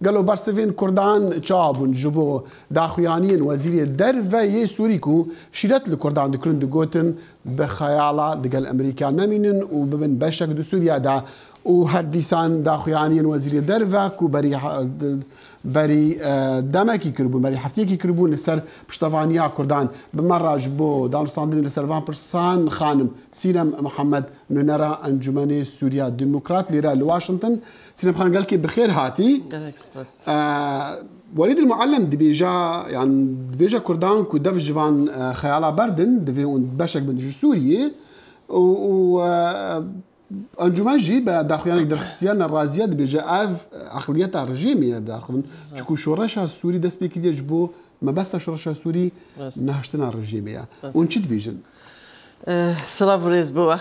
قالوا برسفين كردان تشابون جبو داخويانين وزير الدرفة يسوريكو شيرت الكردان دكرن دقوتن بخيالة دقال أمريكا نمينن وببن بشك دو سوريا دا وهرديسان داخويانين وزير الدرفة كو بري دمكي كربون بري حفتيكي كربون لسر بشتفانيا كردان بمرة جبو دانستاندين لسر 20% خانم سينم محمد نونرا انجمني سوريا ديمقراط ليرا لواشنطن سينم خان قال كي بخير هاتي وليد المعلم دبيجا يعني دبيجا كردان كو دف جوان خيالا بردن دبي بشك بن سوريا و انجمن جي داخليان درختيان الرازيه دبيجا اف عقليتها رجيميه داخل تشكو شورشها السوري دس بيكي جبو ما بس شورشها السوري نهشتنا الرجيميه ونشد بيجن سلام ريز بو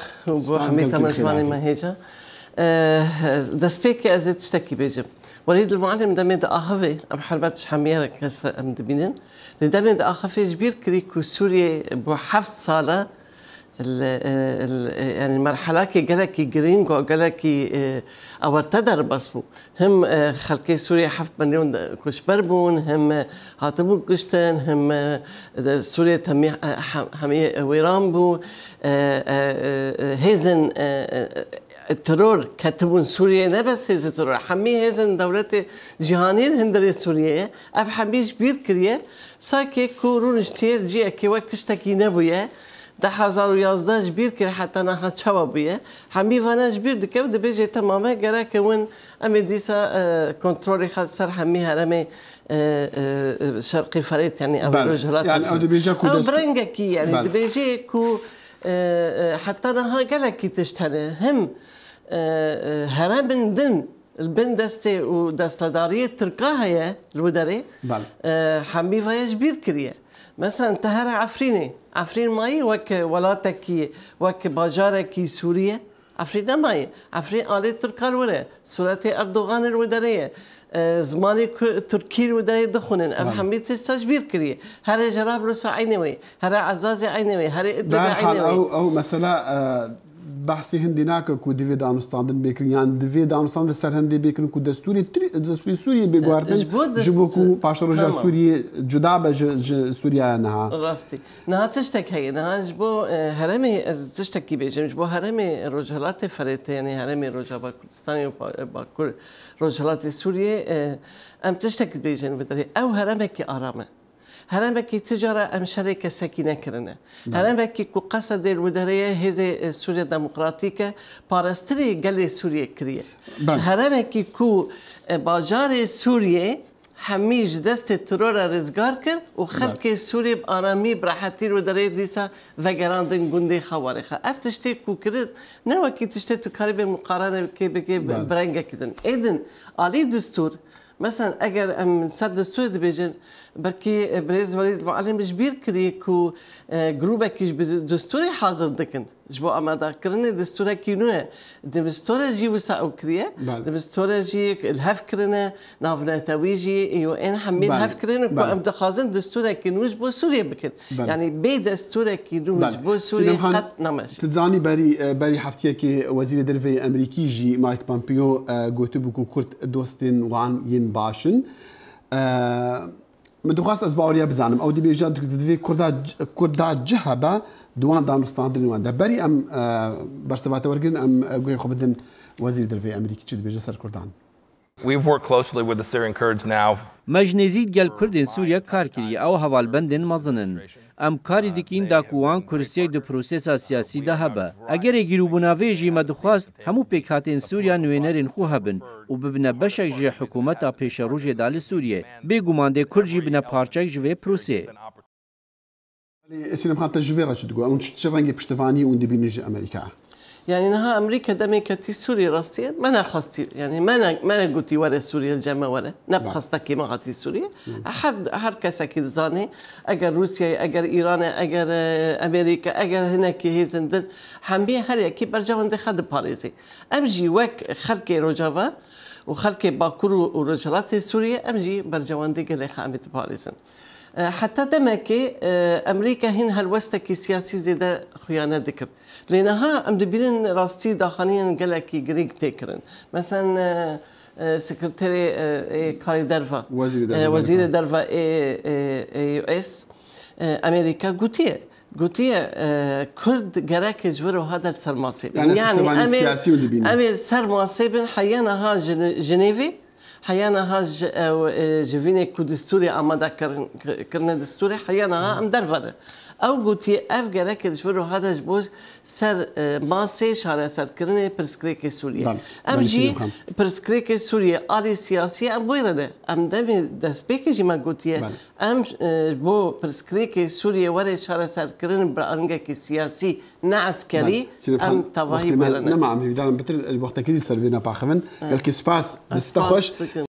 حميد تمرجماني ما هيجا دس بيكي ازيد تشتكي بيجب وليد المعلم دمد اخفي ام حربتش حميره كسر ام دبينن دمد اخفي جبير كريكو سوريا بو 7 صاله يعني المرحلة كي قالك جرينجو قالك أو تدر بصبو هم خلقي سوريا 7 مليون كش بربون هم هاتبون كشتن هم سوريا تمي حمي ويرامبو هيزن الترور كتبون سوريا نبس هيز الترور حمي هيزن دولة جهانية هندري سوريا أب حميش بير كريه ساكي كورونش تير جي أكي وقت تشتكي نبويه 2011 جبير كي حتى نها تشوابيه حمي فانا جبير دكو دبيجي تماما قرا كون امي ديسا كنترولي خال سر حمي هرمي شرقي فريت يعني او رجلات يعني او دبيجي كو او برنجكي يعني دبيجي كو حتى نها قالك كي تشتنه هم هرم دن البن دستي ودستداريه تركاها الودري حمي فايا جبير كريه مثلا تهرى عفرين ماي وك ولاتك وك باجارك سوريا عفرين ماي عفرين آلة تركال ولا سورة أردوغان الودرية زماني تركي الودرية دخونن أفهمي تجبير كريه هري جراب روسا عينوي هري عزازي عينوي هري إدبا عينوي أو مثلا بحثي هندي ناك كو ديفي دانستاندن بيكن يعني ديفي دانستاند سر هندي بيكن كو دستوري سوريا بيغواردن جبوكو باشروجا سوريا جدا بج سوريا نها راستي نها تشتك هي نها جبو هرمي تشتكي بيجم جبو هرمي رجالات فريت يعني هرمي رجا باكستاني باكور رجالات سوريا ام تشتكي بيجن بدري او هرمك ارامه هرمكي تجارة أم شركة سكينة كرنا هرمكي كو قصد الودرية هذه سوريا ديمقراطية باراستري قال سوريا كريه هرمكي كو باجار سوريا حميج دست الترور رزقار كر وخلق سوريا بآرامي براحتي الودرية ديسا فقراندن قندي خوارخة افتشتي كو كرر نوكي تشتي تقارب المقارنة كي برنجا كدن اذن آلي دستور مثلا اگر ام صد دستور دبيجن بركي بريز وليد المعلم جبير كريكو جروبك دستوري حاضر دكن جبو اما ذاكرني دستور كينوه دستور جي وسا كريه دستور جي الهف كرنا نافنا تويجي يو ان حميد هف كرنا كو ام دخازن دستور كينوج بو سوريا بكن يعني بي دستور كينوج بو سوريا قد نمش تزاني بري حفتيه كي وزير درفي امريكي جي مايك بامبيو غوتبوكو كورت دوستين وان ين باشن من دخواست از باوریا بزنم او دی بیجاد دوی کردا جهبه دوان دانستاندن وان ده بری ام برسبات ورگن ام گوی خبدن وزیر درفی امریکی چی دی بیجا سر کردان. We've worked closely with the Syrian Kurds now. مجنزید گل کردن سوریا کار کری او حوالبندن مزنن. ام کاری دکین دا کوان کرسی دو پروسیسا سیاسی ده هبه. اگر گیروبوناوی جی مدخواست همو پیکاتین سوریا نوینرین خو هبن و ببنه بشک جی حکومتا پیش روژ دال سوریه. بگومانده کرجی بنا پارچک جوی پروسی. سینم خان تجربه را شد گو اون چه رنگی پشتوانی اون دبینج امریکا. يعني نها أمريكا دمي كتي سوريا راستي ما أنا خاصتي يعني ما أنا قلتي ورا سوريا الجماعة ورا نبخستك ما غاتي سوريا أحد كساكي زاني أجر روسيا أجر إيران أجر أمريكا أجر هناك هيزندل حمبي هريا كي برجعون ده خد باريزي أمجي وك خلقي رجافا وخلقي باكور ورجالات سوريا أمجي برجعون ده قال خامت باريزن حتى دمكي أمريكا هن هالوستكي سياسي زيادة خيانة ذكر لأنها أم دبيرن راستي داخلين قالك جريك تكرن مثلا سكرتيري كاري درفا وزير درفا يو اس امريكا قوتيه كرد جراك جبروا هذا السرماسي يعني امل سرماسي حيانا ها جنيفي حيانا ها جفيني كودستوري امادا كرنا دستوري حيانا ها ام درفا او قوتي اف جراك جبروا هذا جبوز سر ماسي شارع سر كرني برسكريك سوريا ام جي برسكريك سوريا اري سياسي ام بويرنا ام دمي دسبيك جي ما قوتي ام بو برسكريك سوريا وري شارع سر كرن برانجك سياسي نعسكري ام تواهي بويرنا نعم بدنا بتر الوقت اكيد سرفينا باخفن قال كي سباس دستخوش